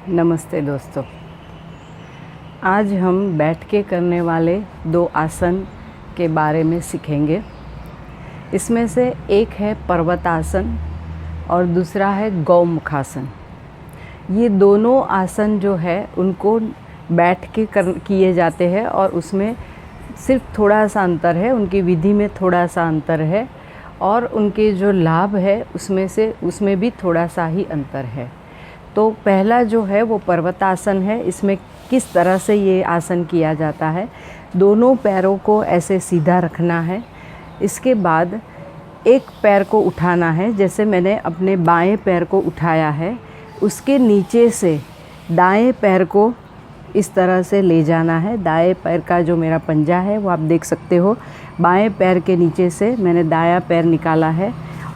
नमस्ते दोस्तों। आज हम बैठ के करने वाले 2 आसन के बारे में सीखेंगे। इसमें से एक है पर्वतासन और दूसरा है गौमुखासन। ये दोनों आसन जो है उनको बैठ के किए जाते हैं और उसमें सिर्फ थोड़ा सा अंतर है, उनकी विधि में थोड़ा सा अंतर है और उनके जो लाभ है उसमें भी थोड़ा सा ही अंतर है। तो पहला जो है वो पर्वतासन है। इसमें किस तरह से ये आसन किया जाता है, दोनों पैरों को ऐसे सीधा रखना है। इसके बाद एक पैर को उठाना है, जैसे मैंने अपने बाएं पैर को उठाया है, उसके नीचे से दाएं पैर को इस तरह से ले जाना है। दाएं पैर का जो मेरा पंजा है वो आप देख सकते हो, बाएं पैर के नीचे से मैंने दायां पैर निकाला है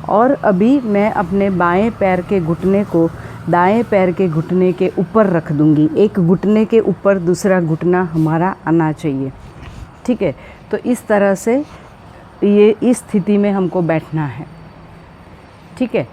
और अभी मैं अपने बाएं पैर के घुटने को दाएं पैर के घुटने के ऊपर रख दूंगी। एक घुटने के ऊपर दूसरा घुटना हमारा आना चाहिए, ठीक है। तो इस तरह से ये इस स्थिति में हमको बैठना है, ठीक है।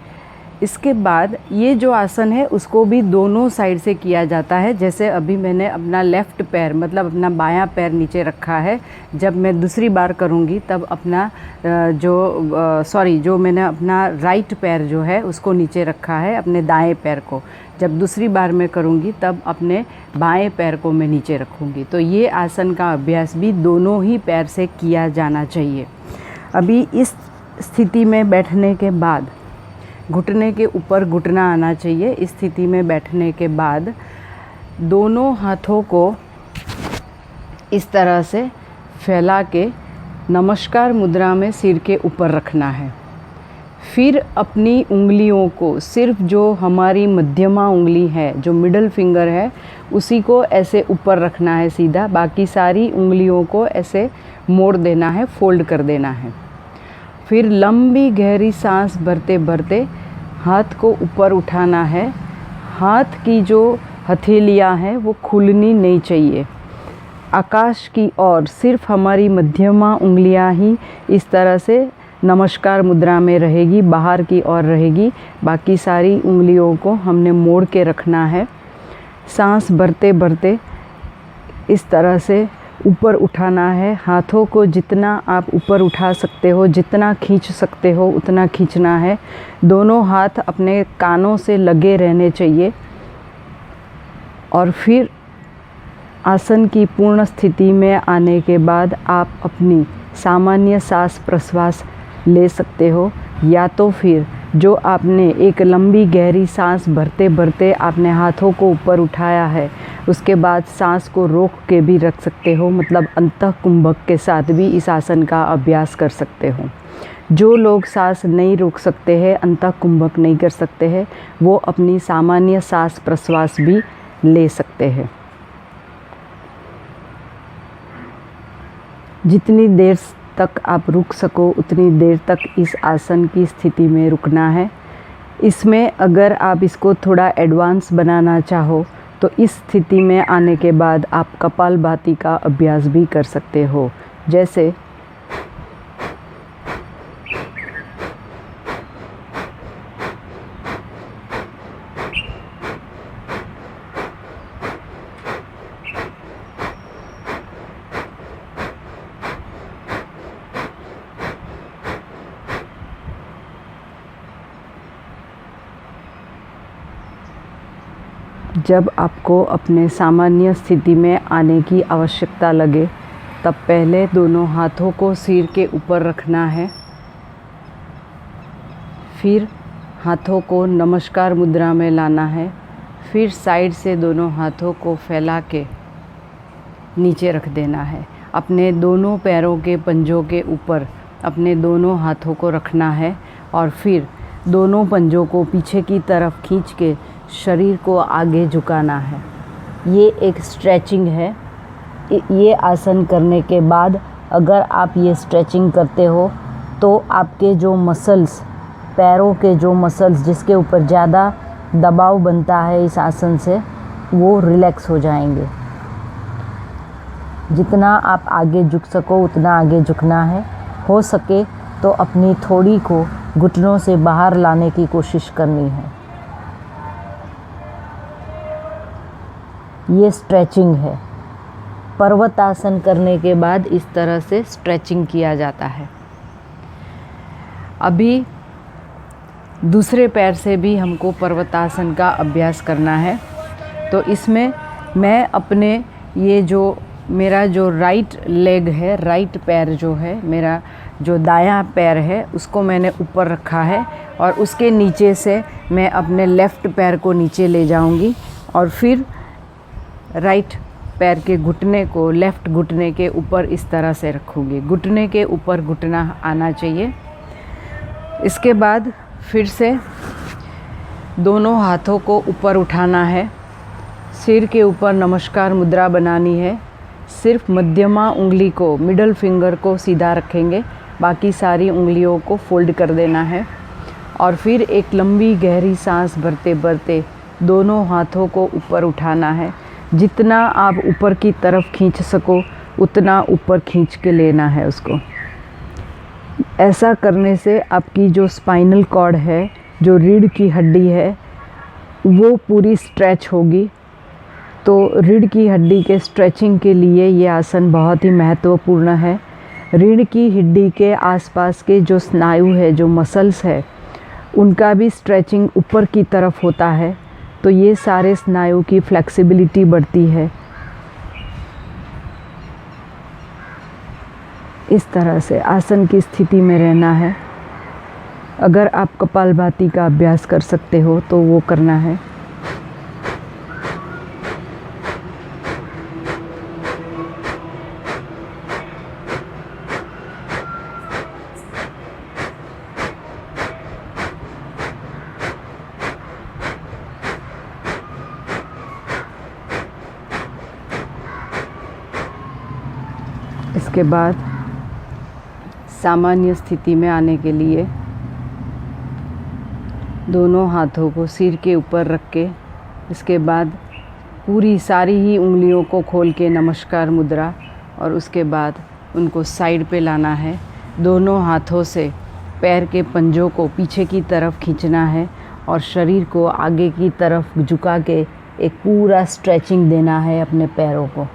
इसके बाद ये जो आसन है उसको भी दोनों साइड से किया जाता है। जैसे अभी मैंने अपना लेफ़्ट पैर मतलब अपना बायां पैर नीचे रखा है, जब मैं दूसरी बार करूँगी तब अपना जो मैंने अपना राइट पैर जो है उसको नीचे रखा है, अपने दाएं पैर को। जब दूसरी बार मैं करूँगी तब अपने बाएं पैर को मैं नीचे रखूँगी। तो ये आसन का अभ्यास भी दोनों ही पैर से किया जाना चाहिए। अभी इस स्थिति में बैठने के बाद घुटने के ऊपर घुटना आना चाहिए। इस स्थिति में बैठने के बाद दोनों हाथों को इस तरह से फैला के नमस्कार मुद्रा में सिर के ऊपर रखना है। फिर अपनी उंगलियों को, सिर्फ जो हमारी मध्यमा उंगली है, जो मिडल फिंगर है, उसी को ऐसे ऊपर रखना है सीधा। बाकी सारी उंगलियों को ऐसे मोड़ देना है, फोल्ड कर देना है। फिर लंबी गहरी सांस भरते भरते हाथ को ऊपर उठाना है। हाथ की जो हथेलियां हैं वो खुलनी नहीं चाहिए आकाश की ओर। सिर्फ हमारी मध्यमा उंगलियां ही इस तरह से नमस्कार मुद्रा में रहेगी, बाहर की ओर रहेगी। बाकी सारी उंगलियों को हमने मोड़ के रखना है। सांस भरते भरते इस तरह से ऊपर उठाना है। हाथों को जितना आप ऊपर उठा सकते हो, जितना खींच सकते हो उतना खींचना है। दोनों हाथ अपने कानों से लगे रहने चाहिए। और फिर आसन की पूर्ण स्थिति में आने के बाद आप अपनी सामान्य सांस प्रश्वास ले सकते हो, या तो फिर जो आपने एक लंबी गहरी सांस भरते भरते आपने हाथों को ऊपर उठाया है उसके बाद सांस को रोक के भी रख सकते हो, मतलब अंतः कुंभक के साथ भी इस आसन का अभ्यास कर सकते हो। जो लोग सांस नहीं रोक सकते हैं, अंतः कुंभक नहीं कर सकते हैं, वो अपनी सामान्य सांस प्रश्वास भी ले सकते हैं। जितनी देर तक आप रुक सको उतनी देर तक इस आसन की स्थिति में रुकना है। इसमें अगर आप इसको थोड़ा एडवांस बनाना चाहो तो इस स्थिति में आने के बाद आप कपालभाति का अभ्यास भी कर सकते हो। जैसे जब आपको अपने सामान्य स्थिति में आने की आवश्यकता लगे तब पहले दोनों हाथों को सिर के ऊपर रखना है। फिर हाथों को नमस्कार मुद्रा में लाना है। फिर साइड से दोनों हाथों को फैला के नीचे रख देना है। अपने दोनों पैरों के पंजों के ऊपर अपने दोनों हाथों को रखना है और फिर दोनों पंजों को पीछे की तरफ खींच के शरीर को आगे झुकाना है। ये एक स्ट्रेचिंग है। ये आसन करने के बाद अगर आप ये स्ट्रेचिंग करते हो तो आपके जो मसल्स, पैरों के जो मसल्स जिसके ऊपर ज़्यादा दबाव बनता है इस आसन से, वो रिलैक्स हो जाएंगे। जितना आप आगे झुक सको उतना आगे झुकना है। हो सके तो अपनी थोड़ी को घुटनों से बाहर लाने की कोशिश करनी है। ये स्ट्रेचिंग है। पर्वतासन करने के बाद इस तरह से स्ट्रेचिंग किया जाता है। अभी दूसरे पैर से भी हमको पर्वतासन का अभ्यास करना है। तो इसमें मैं अपने ये जो मेरा जो राइट लेग है, राइट पैर जो है, मेरा जो दायां पैर है उसको मैंने ऊपर रखा है और उसके नीचे से मैं अपने लेफ़्ट पैर को नीचे ले जाऊंगी और फिर राइट पैर के घुटने को लेफ़्ट घुटने के ऊपर इस तरह से रखूँगी। घुटने के ऊपर घुटना आना चाहिए। इसके बाद फिर से दोनों हाथों को ऊपर उठाना है। सिर के ऊपर नमस्कार मुद्रा बनानी है। सिर्फ मध्यमा उंगली को, मिडल फिंगर को सीधा रखेंगे, बाकी सारी उंगलियों को फोल्ड कर देना है। और फिर एक लंबी गहरी सांस भरते भरते दोनों हाथों को ऊपर उठाना है। जितना आप ऊपर की तरफ खींच सको उतना ऊपर खींच के लेना है उसको। ऐसा करने से आपकी जो स्पाइनल कॉर्ड है, जो रीढ़ की हड्डी है, वो पूरी स्ट्रेच होगी। तो रीढ़ की हड्डी के स्ट्रेचिंग के लिए ये आसन बहुत ही महत्वपूर्ण है। रीढ़ की हड्डी के आसपास के जो स्नायु है, जो मसल्स है, उनका भी स्ट्रेचिंग ऊपर की तरफ होता है। तो ये सारे स्नायु की फ्लेक्सिबिलिटी बढ़ती है। इस तरह से आसन की स्थिति में रहना है। अगर आप कपालभाति का अभ्यास कर सकते हो तो वो करना है। इसके बाद सामान्य स्थिति में आने के लिए दोनों हाथों को सिर के ऊपर रख के, इसके बाद पूरी सारी ही उंगलियों को खोल के नमस्कार मुद्रा, और उसके बाद उनको साइड पे लाना है। दोनों हाथों से पैर के पंजों को पीछे की तरफ खींचना है और शरीर को आगे की तरफ झुका के एक पूरा स्ट्रेचिंग देना है अपने पैरों को।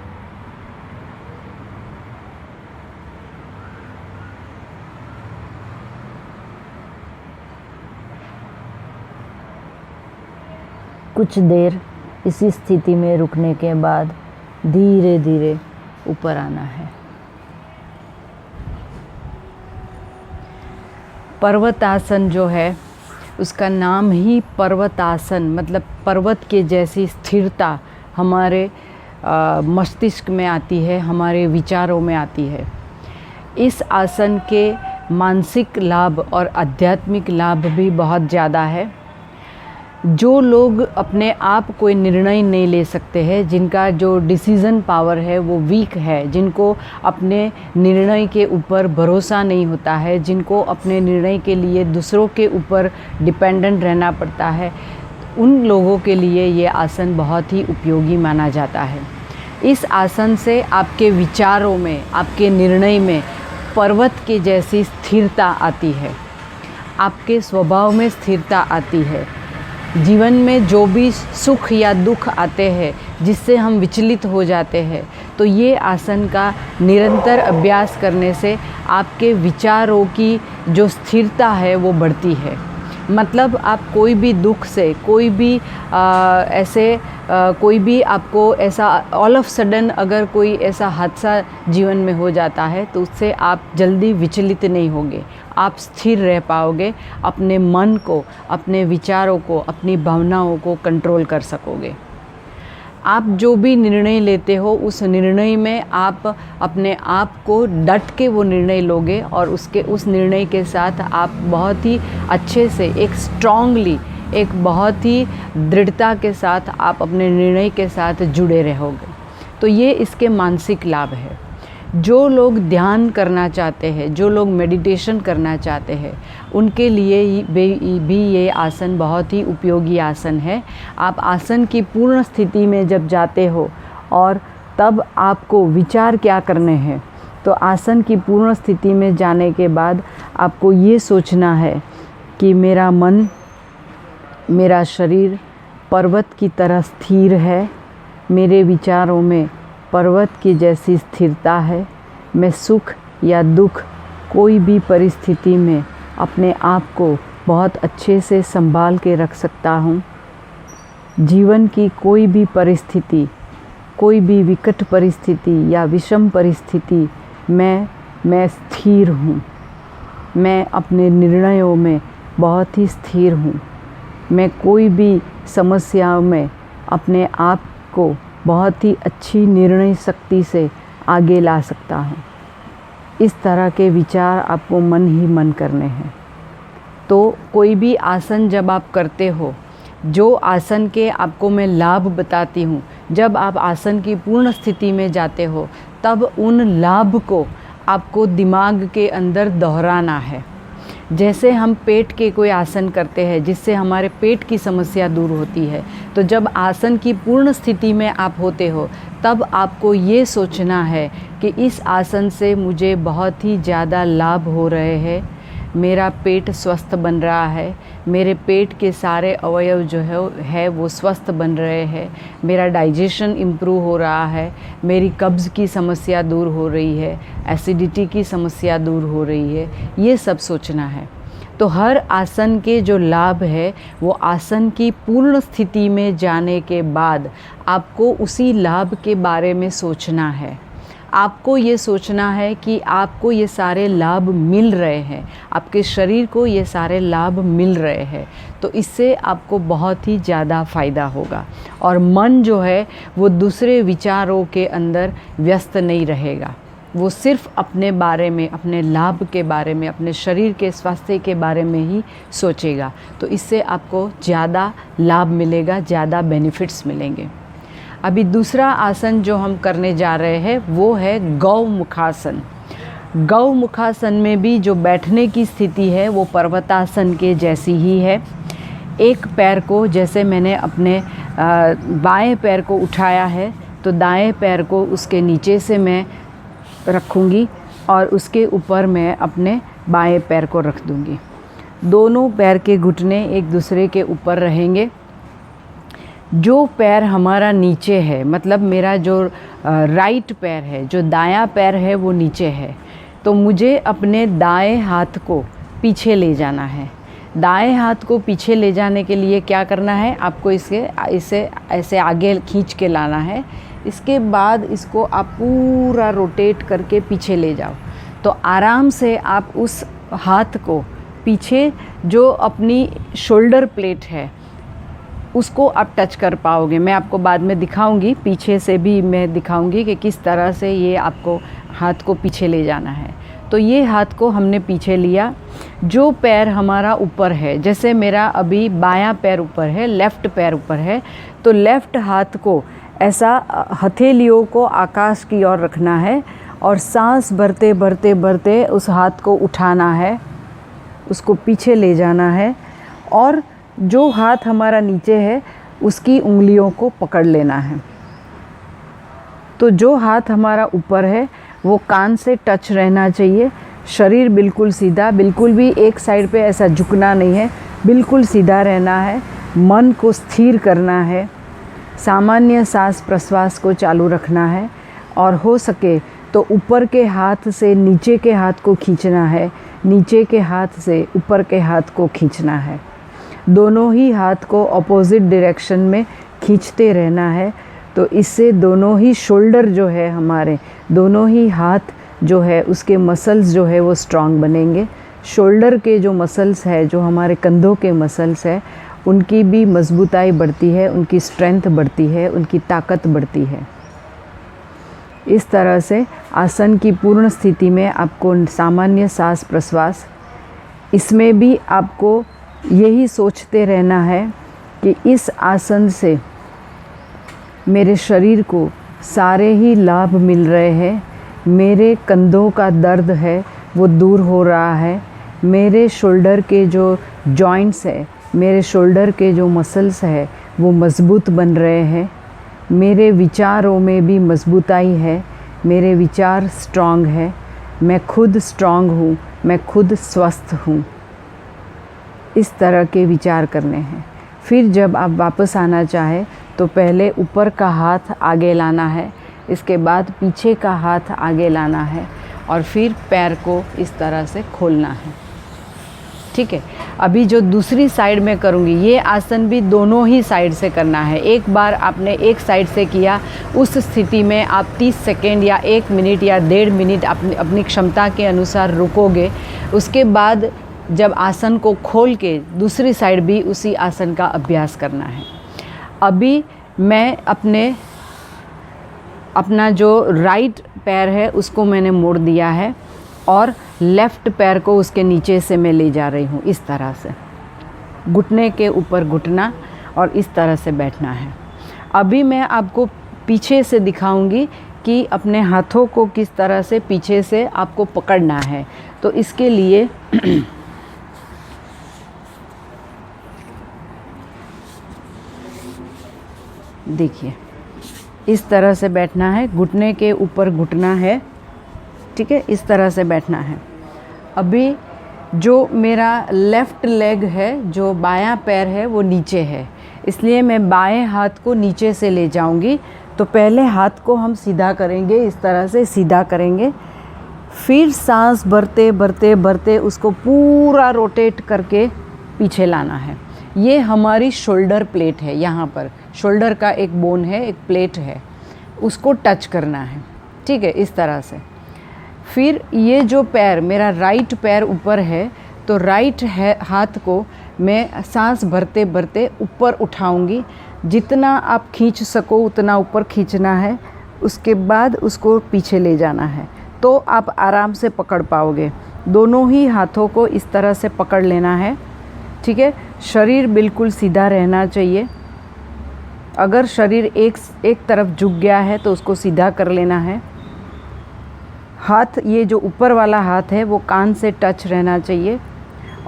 कुछ देर इसी स्थिति में रुकने के बाद धीरे धीरे ऊपर आना है। पर्वतासन जो है उसका नाम ही पर्वतासन, मतलब पर्वत के जैसी स्थिरता हमारे मस्तिष्क में आती है, हमारे विचारों में आती है। इस आसन के मानसिक लाभ और आध्यात्मिक लाभ भी बहुत ज़्यादा है। जो लोग अपने आप कोई निर्णय नहीं ले सकते हैं, जिनका जो डिसीज़न पावर है वो वीक है, जिनको अपने निर्णय के ऊपर भरोसा नहीं होता है, जिनको अपने निर्णय के लिए दूसरों के ऊपर डिपेंडेंट रहना पड़ता है, उन लोगों के लिए ये आसन बहुत ही उपयोगी माना जाता है। इस आसन से आपके विचारों में, आपके निर्णय में पर्वत के जैसी स्थिरता आती है, आपके स्वभाव में स्थिरता आती है। जीवन में जो भी सुख या दुख आते हैं जिससे हम विचलित हो जाते हैं, तो ये आसन का निरंतर अभ्यास करने से आपके विचारों की जो स्थिरता है वो बढ़ती है। मतलब आप कोई भी दुख से, कोई भी कोई भी आपको ऐसा ऑल ऑफ सडन अगर कोई ऐसा हादसा जीवन में हो जाता है तो उससे आप जल्दी विचलित नहीं होंगे, आप स्थिर रह पाओगे, अपने मन को, अपने विचारों को, अपनी भावनाओं को कंट्रोल कर सकोगे। आप जो भी निर्णय लेते हो उस निर्णय में आप अपने आप को डट के वो निर्णय लोगे और उस निर्णय के साथ आप बहुत ही अच्छे से, एक स्ट्रांगली, एक बहुत ही दृढ़ता के साथ आप अपने निर्णय के साथ जुड़े रहोगे। तो ये इसके मानसिक लाभ है। जो लोग ध्यान करना चाहते हैं, जो लोग मेडिटेशन करना चाहते हैं, उनके लिए भी ये आसन बहुत ही उपयोगी आसन है। आप आसन की पूर्ण स्थिति में जब जाते हो और तब आपको विचार क्या करने हैं, तो आसन की पूर्ण स्थिति में जाने के बाद आपको ये सोचना है कि मेरा मन, मेरा शरीर पर्वत की तरह स्थिर है, मेरे विचारों में पर्वत की जैसी स्थिरता है। मैं सुख या दुख कोई भी परिस्थिति में अपने आप को बहुत अच्छे से संभाल के रख सकता हूँ। जीवन की कोई भी परिस्थिति, कोई भी विकट परिस्थिति या विषम परिस्थिति मैं स्थिर हूँ। मैं अपने निर्णयों में बहुत ही स्थिर हूँ। मैं कोई भी समस्याओं में अपने आप को बहुत ही अच्छी निर्णय शक्ति से आगे ला सकता हूँ। इस तरह के विचार आपको मन ही मन करने हैं। तो कोई भी आसन जब आप करते हो, जो आसन के आपको मैं लाभ बताती हूँ, जब आप आसन की पूर्ण स्थिति में जाते हो तब उन लाभ को आपको दिमाग के अंदर दोहराना है। जैसे हम पेट के कोई आसन करते हैं जिससे हमारे पेट की समस्या दूर होती है, तो जब आसन की पूर्ण स्थिति में आप होते हो तब आपको ये सोचना है कि इस आसन से मुझे बहुत ही ज़्यादा लाभ हो रहे हैं। मेरा पेट स्वस्थ बन रहा है, मेरे पेट के सारे अवयव जो है वो स्वस्थ बन रहे हैं, मेरा डाइजेशन इम्प्रूव हो रहा है, मेरी कब्ज़ की समस्या दूर हो रही है, एसिडिटी की समस्या दूर हो रही है। ये सब सोचना है। तो हर आसन के जो लाभ है वो आसन की पूर्ण स्थिति में जाने के बाद आपको उसी लाभ के बारे में सोचना है। आपको ये सोचना है कि आपको ये सारे लाभ मिल रहे हैं, आपके शरीर को ये सारे लाभ मिल रहे हैं। तो इससे आपको बहुत ही ज़्यादा फ़ायदा होगा और मन जो है वो दूसरे विचारों के अंदर व्यस्त नहीं रहेगा। वो सिर्फ अपने बारे में, अपने लाभ के बारे में, अपने शरीर के स्वास्थ्य के बारे में ही सोचेगा। तो इससे आपको ज़्यादा लाभ मिलेगा, ज़्यादा बेनिफिट्स मिलेंगे। अभी दूसरा आसन जो हम करने जा रहे हैं वो है गौमुखासन। गौमुखासन में भी जो बैठने की स्थिति है वो पर्वतासन के जैसी ही है। एक पैर को, जैसे मैंने अपने बाएं पैर को उठाया है, तो दाएं पैर को उसके नीचे से मैं रखूँगी और उसके ऊपर मैं अपने बाएं पैर को रख दूँगी। दोनों पैर के घुटने एक दूसरे के ऊपर रहेंगे। जो पैर हमारा नीचे है, मतलब मेरा जो राइट पैर है, जो दायां पैर है वो नीचे है, तो मुझे अपने दाएं हाथ को पीछे ले जाना है। दाएं हाथ को पीछे ले जाने के लिए क्या करना है, आपको इसे ऐसे आगे खींच के लाना है। इसके बाद इसको आप पूरा रोटेट करके पीछे ले जाओ, तो आराम से आप उस हाथ को पीछे, जो अपनी शोल्डर प्लेट है उसको आप टच कर पाओगे। मैं आपको बाद में दिखाऊंगी, पीछे से भी मैं दिखाऊंगी कि किस तरह से ये आपको हाथ को पीछे ले जाना है। तो ये हाथ को हमने पीछे लिया। जो पैर हमारा ऊपर है, जैसे मेरा अभी बायां पैर ऊपर है, लेफ़्ट पैर ऊपर है, तो लेफ़्ट हाथ को ऐसा हथेलियों को आकाश की ओर रखना है और सांस भरते भरते भरते उस हाथ को उठाना है, उसको पीछे ले जाना है और जो हाथ हमारा नीचे है उसकी उंगलियों को पकड़ लेना है। तो जो हाथ हमारा ऊपर है वो कान से टच रहना चाहिए। शरीर बिल्कुल सीधा, बिल्कुल भी एक साइड पे ऐसा झुकना नहीं है, बिल्कुल सीधा रहना है। मन को स्थिर करना है, सामान्य सांस प्रश्वास को चालू रखना है और हो सके तो ऊपर के हाथ से नीचे के हाथ को खींचना है, नीचे के हाथ से ऊपर के हाथ को खींचना है। दोनों ही हाथ को अपोजिट डायरेक्शन में खींचते रहना है। तो इससे दोनों ही शोल्डर जो है हमारे, दोनों ही हाथ जो है उसके मसल्स जो है वो स्ट्रांग बनेंगे। शोल्डर के जो मसल्स है, जो हमारे कंधों के मसल्स है, उनकी भी मजबूताई बढ़ती है, उनकी स्ट्रेंथ बढ़ती है, उनकी ताकत बढ़ती है। इस तरह से आसन की पूर्ण स्थिति में आपको सामान्य सांस प्रश्वास, इसमें भी आपको यही सोचते रहना है कि इस आसन से मेरे शरीर को सारे ही लाभ मिल रहे हैं। मेरे कंधों का दर्द है वो दूर हो रहा है, मेरे शोल्डर के जो जॉइंट्स है, मेरे शोल्डर के जो मसल्स है वो मज़बूत बन रहे हैं। मेरे विचारों में भी मजबूताई है, मेरे विचार स्ट्रांग है, मैं खुद स्ट्रांग हूँ, मैं खुद स्वस्थ हूँ। इस तरह के विचार करने हैं। फिर जब आप वापस आना चाहे तो पहले ऊपर का हाथ आगे लाना है, इसके बाद पीछे का हाथ आगे लाना है और फिर पैर को इस तरह से खोलना है। ठीक है। अभी जो दूसरी साइड में करूँगी, ये आसन भी दोनों ही साइड से करना है। एक बार आपने एक साइड से किया, उस स्थिति में आप 30 सेकेंड या 1 मिनट या 1.5 मिनट अपनी क्षमता के अनुसार रुकोगे। उसके बाद जब आसन को खोल के दूसरी साइड भी उसी आसन का अभ्यास करना है। अभी मैं अपना जो राइट पैर है उसको मैंने मोड़ दिया है और लेफ़्ट पैर को उसके नीचे से मैं ले जा रही हूँ, इस तरह से घुटने के ऊपर घुटना और इस तरह से बैठना है। अभी मैं आपको पीछे से दिखाऊंगी कि अपने हाथों को किस तरह से पीछे से आपको पकड़ना है। तो इसके लिए देखिए, इस तरह से बैठना है, घुटने के ऊपर घुटना है। ठीक है, इस तरह से बैठना है। अभी जो मेरा लेफ़्ट लेग है, जो बायां पैर है, वो नीचे है, इसलिए मैं बाएं हाथ को नीचे से ले जाऊंगी। तो पहले हाथ को हम सीधा करेंगे, इस तरह से सीधा करेंगे, फिर सांस भरते भरते भरते उसको पूरा रोटेट करके पीछे लाना है। ये हमारी शोल्डर प्लेट है, यहाँ पर शोल्डर का एक बोन है, एक प्लेट है, उसको टच करना है। ठीक है, इस तरह से। फिर ये जो पैर, मेरा राइट पैर ऊपर है, तो राइट हाथ को मैं सांस भरते भरते ऊपर उठाऊंगी। जितना आप खींच सको उतना ऊपर खींचना है, उसके बाद उसको पीछे ले जाना है, तो आप आराम से पकड़ पाओगे। दोनों ही हाथों को इस तरह से पकड़ लेना है। ठीक है, शरीर बिल्कुल सीधा रहना चाहिए। अगर शरीर एक तरफ झुक गया है तो उसको सीधा कर लेना है। हाथ, ये जो ऊपर वाला हाथ है वो कान से टच रहना चाहिए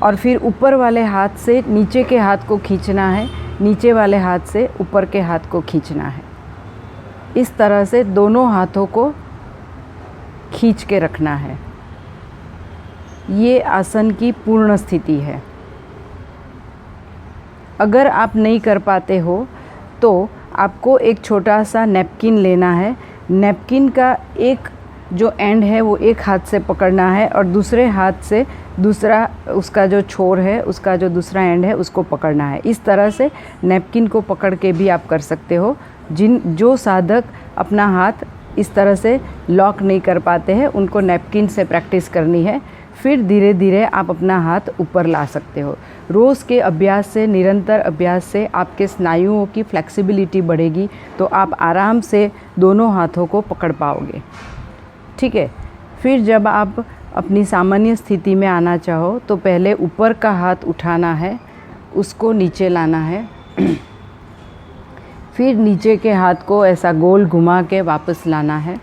और फिर ऊपर वाले हाथ से नीचे के हाथ को खींचना है, नीचे वाले हाथ से ऊपर के हाथ को खींचना है। इस तरह से दोनों हाथों को खींच के रखना है। ये आसन की पूर्ण स्थिति है। अगर आप नहीं कर पाते हो तो आपको एक छोटा सा नैपकिन लेना है। नैपकिन का एक जो एंड है वो एक हाथ से पकड़ना है और दूसरे हाथ से दूसरा, उसका जो छोर है, उसका जो दूसरा एंड है उसको पकड़ना है। इस तरह से नैपकिन को पकड़ के भी आप कर सकते हो। जो साधक अपना हाथ इस तरह से लॉक नहीं कर पाते हैं, उनको नैपकिन से प्रैक्टिस करनी है। फिर धीरे धीरे आप अपना हाथ ऊपर ला सकते हो। रोज़ के अभ्यास से, निरंतर अभ्यास से आपके स्नायुओं की फ्लेक्सिबिलिटी बढ़ेगी, तो आप आराम से दोनों हाथों को पकड़ पाओगे। ठीक है। फिर जब आप अपनी सामान्य स्थिति में आना चाहो तो पहले ऊपर का हाथ उठाना है, उसको नीचे लाना है, फिर नीचे के हाथ को ऐसा गोल घुमा के वापस लाना है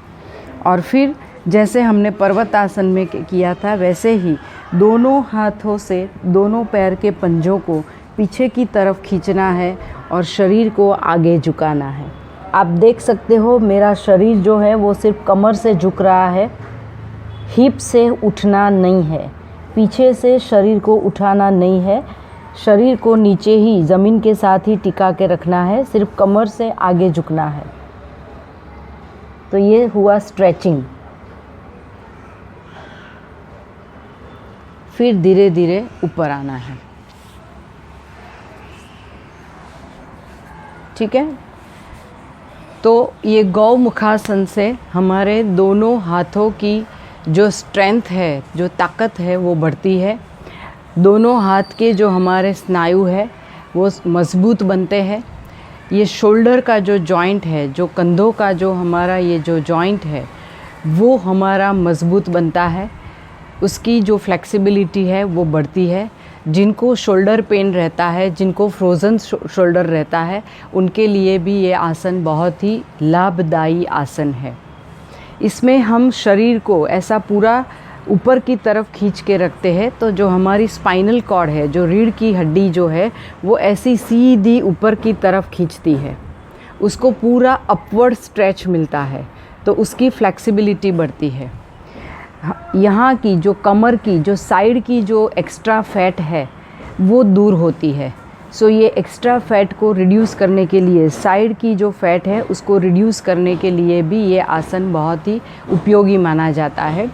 और फिर जैसे हमने पर्वतासन में किया था वैसे ही दोनों हाथों से दोनों पैर के पंजों को पीछे की तरफ खींचना है और शरीर को आगे झुकाना है। आप देख सकते हो मेरा शरीर जो है वो सिर्फ कमर से झुक रहा है, हिप से उठना नहीं है, पीछे से शरीर को उठाना नहीं है। शरीर को नीचे ही ज़मीन के साथ ही टिका के रखना है, सिर्फ कमर से आगे झुकना है। तो ये हुआ स्ट्रेचिंग। फिर धीरे धीरे ऊपर आना है। ठीक है। तो ये गौमुखासन से हमारे दोनों हाथों की जो स्ट्रेंथ है, जो ताकत है वो बढ़ती है। दोनों हाथ के जो हमारे स्नायु है वो मजबूत बनते हैं। ये शोल्डर का जो जॉइंट है, जो कंधों का जो हमारा ये जो जॉइंट है वो हमारा मजबूत बनता है, उसकी जो फ्लेक्सिबिलिटी है वो बढ़ती है। जिनको शोल्डर पेन रहता है, जिनको फ्रोज़न शोल्डर रहता है, उनके लिए भी ये आसन बहुत ही लाभदायी आसन है। इसमें हम शरीर को ऐसा पूरा ऊपर की तरफ खींच के रखते हैं, तो जो हमारी स्पाइनल कॉर्ड है, जो रीढ़ की हड्डी जो है वो ऐसी सीधी ऊपर की तरफ खींचती है, उसको पूरा अपवर्ड स्ट्रेच मिलता है, तो उसकी फ्लेक्सिबिलिटी बढ़ती है। यहाँ की जो कमर की जो साइड की जो एक्स्ट्रा फैट है वो दूर होती है। सो ये एक्स्ट्रा फैट को रिड्यूस करने के लिए, साइड की जो फैट है उसको रिड्यूस करने के लिए भी ये आसन बहुत ही उपयोगी माना जाता है।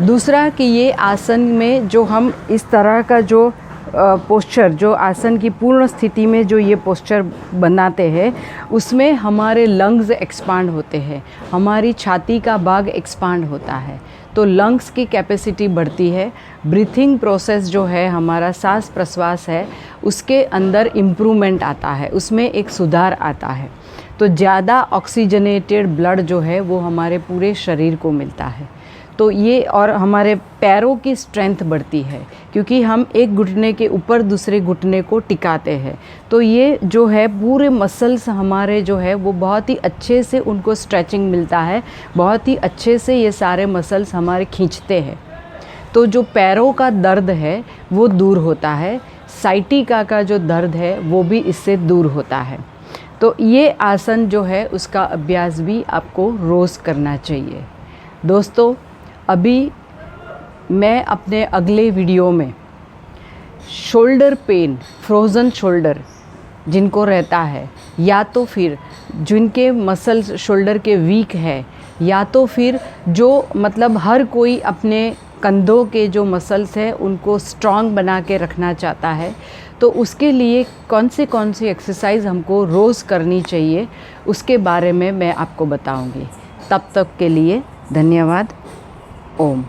दूसरा कि ये आसन में जो हम इस तरह का जो पोस्चर, जो आसन की पूर्ण स्थिति में जो ये पोस्चर बनाते हैं, उसमें हमारे लंग्स एक्सपांड होते हैं, हमारी छाती का भाग एक्सपांड होता है, तो लंग्स की कैपेसिटी बढ़ती है। ब्रीथिंग प्रोसेस जो है, हमारा सांस प्रश्वास है, उसके अंदर इम्प्रूवमेंट आता है, उसमें एक सुधार आता है। तो ज़्यादा ऑक्सीजनेटेड ब्लड जो है वो हमारे पूरे शरीर को मिलता है। तो ये, और हमारे पैरों की स्ट्रेंथ बढ़ती है क्योंकि हम एक घुटने के ऊपर दूसरे घुटने को टिकाते हैं। तो ये जो है पूरे मसल्स हमारे जो है वो बहुत ही अच्छे से उनको स्ट्रेचिंग मिलता है, बहुत ही अच्छे से ये सारे मसल्स हमारे खींचते हैं। तो जो पैरों का दर्द है वो दूर होता है, साइटिका का जो दर्द है वो भी इससे दूर होता है। तो ये आसन जो है उसका अभ्यास भी आपको रोज़ करना चाहिए। दोस्तों, अभी मैं अपने अगले वीडियो में शोल्डर पेन, फ्रोज़न शोल्डर जिनको रहता है, या तो फिर जिनके मसल्स शोल्डर के वीक है, या तो फिर जो मतलब हर कोई अपने कंधों के जो मसल्स हैं उनको स्ट्रॉन्ग बना के रखना चाहता है, तो उसके लिए कौन सी एक्सरसाइज हमको रोज़ करनी चाहिए, उसके बारे में मैं आपको बताऊंगी। तब तक के लिए धन्यवाद। ओम।